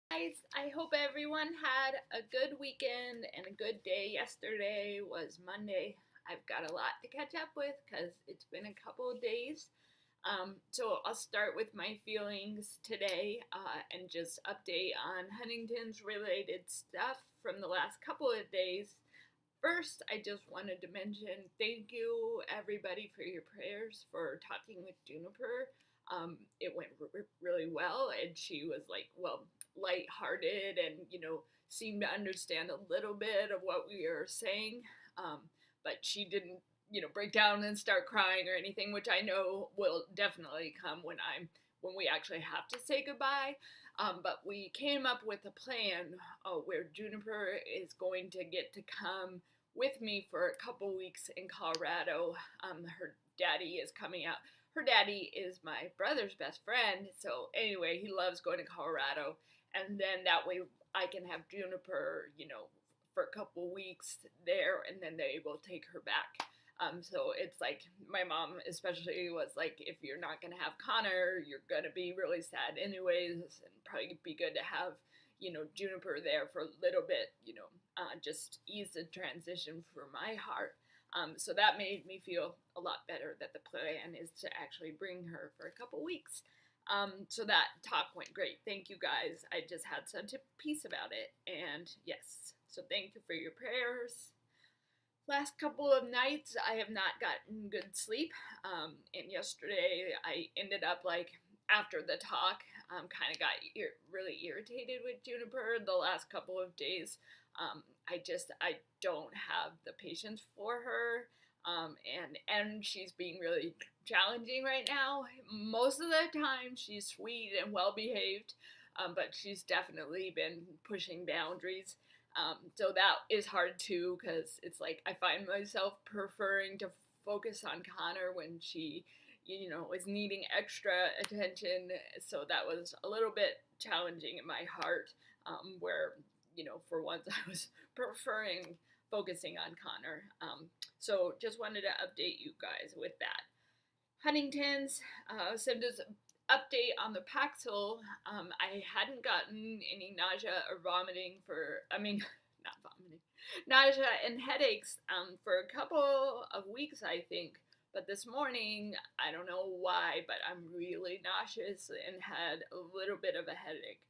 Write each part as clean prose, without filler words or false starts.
Guys, I hope everyone had a good weekend and a good day. Yesterday was Monday. I've got a lot to catch up with because it's been a couple of days. So I'll start with my feelings today and just update on Huntington's related stuff from the last couple of days. First, I just wanted to mention thank you everybody for your prayers for talking with Juniper. It went really well, and she was like, well, lighthearted and seemed to understand a little bit of what we were saying. But she didn't break down and start crying or anything, which I know will definitely come when we actually have to say goodbye. But we came up with a plan where Juniper is going to get to come with me for a couple weeks in Colorado. Her daddy is coming out. Her daddy is my brother's best friend, so anyway, he loves going to Colorado, and then that way I can have Juniper, for a couple weeks there, and then they will take her back. So it's like my mom especially was like, if you're not gonna have Connor, you're gonna be really sad anyways, and probably be good to have Juniper there for a little bit, just ease the transition for my heart. So that made me feel a lot better that the plan is to actually bring her for a couple weeks. So that talk went great. Thank you guys. I just had such a peace about it. And yes, so thank you for your prayers. Last couple of nights, I have not gotten good sleep. And yesterday, I ended up after the talk, kind of got really irritated with Juniper the last couple of days. I don't have the patience for her. And she's being really challenging right now. Most of the time, she's sweet and well behaved, but she's definitely been pushing boundaries. So that is hard too, because it's like I find myself preferring to focus on Connor when she, is needing extra attention. So that was a little bit challenging in my heart, where, for once I was preferring focusing on Connor. So just wanted to update you guys with that. Huntington's, sent us update on the Paxil. I hadn't gotten any nausea or vomiting not vomiting, nausea and headaches for a couple of weeks, I think. But this morning, I don't know why, but I'm really nauseous and had a little bit of a headache.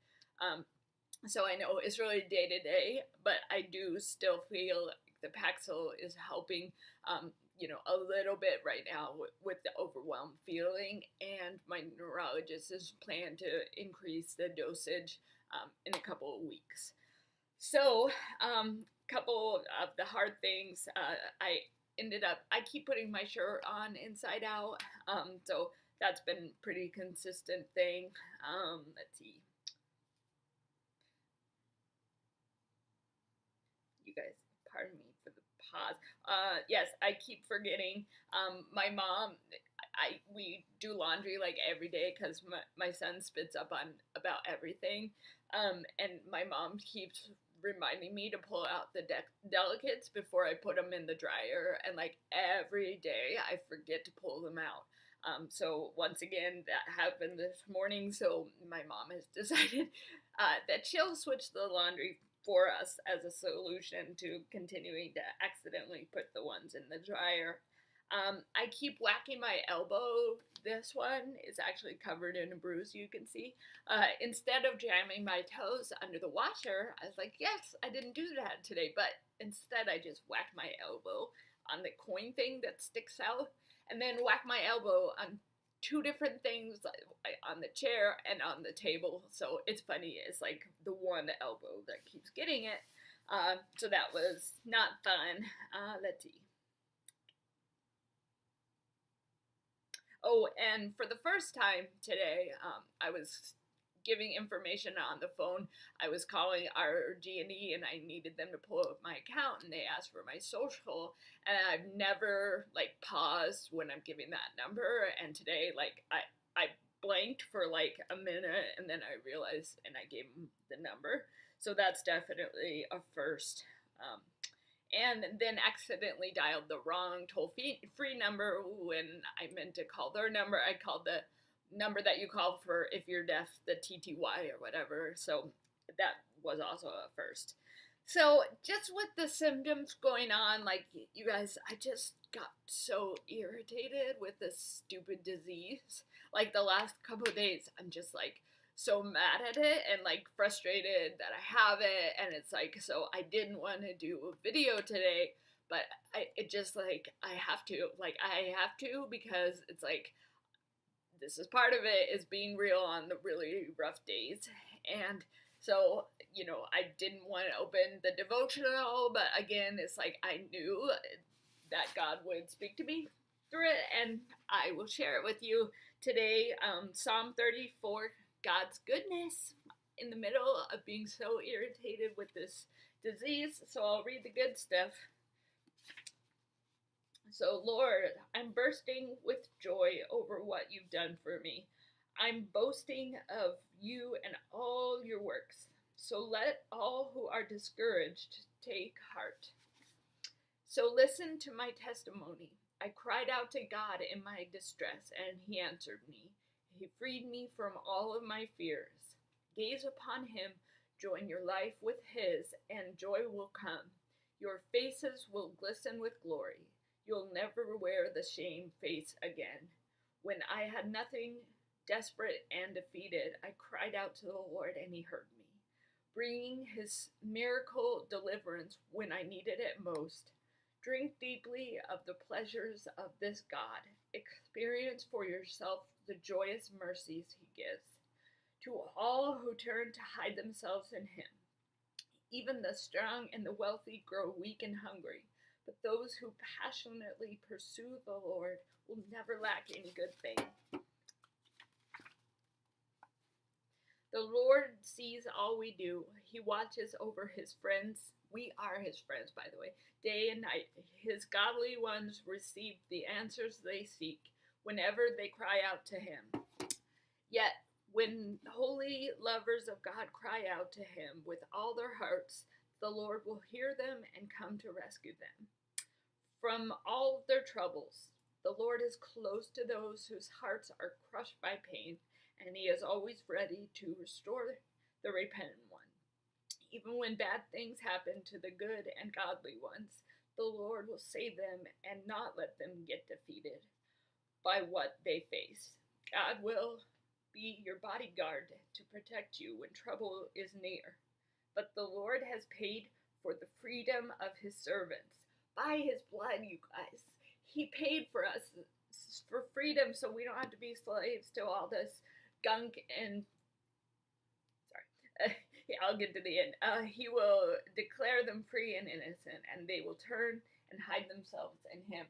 So I know it's really day to day, but I do still feel like the Paxil is helping, a little bit right now with the overwhelmed feeling, and my neurologist has planned to increase the dosage in a couple of weeks. So, couple of the hard things, I keep putting my shirt on inside out, so that's been pretty consistent thing. Let's see. You guys, pardon me for the pause. Yes, I keep forgetting. My mom, we do laundry like every day because my son spits up on about everything. And my mom keeps reminding me to pull out the delicates before I put them in the dryer, and like every day I forget to pull them out. So once again, that happened this morning. So my mom has decided that she'll switch the laundry for us as a solution to continuing to accidentally put the ones in the dryer. I keep whacking my elbow. This one is actually covered in a bruise, you can see. Instead of jamming my toes under the washer, I was like, yes, I didn't do that today, but instead I just whacked my elbow on the coin thing that sticks out, and then whack my elbow on two different things, on the chair and on the table. So it's funny, it's like the one elbow that keeps getting it. So that was not fun. Let's see. Oh, and for the first time today, I was giving information on the phone. I was calling our G&E and I needed them to pull up my account, and they asked for my social, and I've never paused when I'm giving that number, and today I blanked for a minute, and then I realized and I gave them the number. So that's definitely a first. And then accidentally dialed the wrong toll-free number when I meant to call their number. I called the number that you call for if you're deaf, the TTY or whatever. So that was also a first. So just with the symptoms going on, like you guys, I just got so irritated with this stupid disease. Like the last couple of days, I'm just like so mad at it and like frustrated that I have it, and it's like, so I didn't want to do a video today, but it just like I have to because it's like this is part of it, is being real on the really rough days. And so, I didn't want to open the devotional, but again, it's like I knew that God would speak to me through it, and I will share it with you today. Psalm 34, God's goodness in the middle of being so irritated with this disease. So I'll read the good stuff. So, Lord, I'm bursting with joy over what you've done for me. I'm boasting of you and all your works. So let all who are discouraged take heart. So listen to my testimony. I cried out to God in my distress, and he answered me. He freed me from all of my fears. Gaze upon him, join your life with his, and joy will come. Your faces will glisten with glory. You'll never wear the shame face again. When I had nothing, desperate and defeated, I cried out to the Lord, and he heard me, bringing his miracle deliverance when I needed it most. Drink deeply of the pleasures of this God. Experience for yourself the joyous mercies he gives to all who turn to hide themselves in him. Even the strong and the wealthy grow weak and hungry, but those who passionately pursue the Lord will never lack any good thing. The Lord sees all we do. He watches over his friends. We are his friends, by the way, day and night. His godly ones receive the answers they seek whenever they cry out to him. Yet, when holy lovers of God cry out to him with all their hearts, the Lord will hear them and come to rescue them from all their troubles. The Lord is close to those whose hearts are crushed by pain, and he is always ready to restore the repentant one. Even when bad things happen to the good and godly ones, the Lord will save them and not let them get defeated by what they face. God will be your bodyguard to protect you when trouble is near. But the Lord has paid for the freedom of his servants. By his blood, you guys. He paid for us for freedom, so we don't have to be slaves to all this gunk and... Yeah, I'll get to the end. He will declare them free and innocent, and they will turn and hide themselves in him.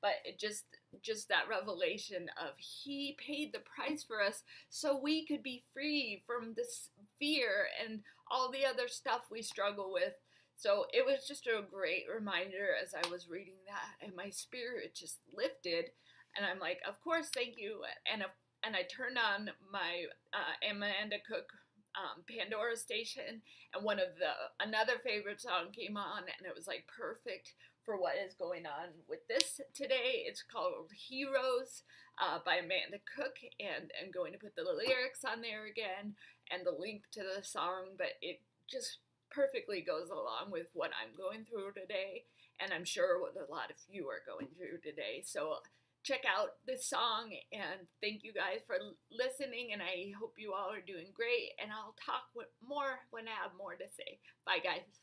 But it just that revelation of he paid the price for us so we could be free from this fear and all the other stuff we struggle with. So it was just a great reminder as I was reading that, and my spirit just lifted, and I'm like, of course, thank you. And I turned on my Amanda Cook Pandora station, and another favorite song came on, and it was like perfect for what is going on with this today. It's called Heroes by Amanda Cook, and I'm going to put the lyrics on there again and the link to the song, but it just perfectly goes along with what I'm going through today, and I'm sure what a lot of you are going through today. So check out this song, and thank you guys for listening, and I hope you all are doing great, and I'll talk more when I have more to say. Bye, guys.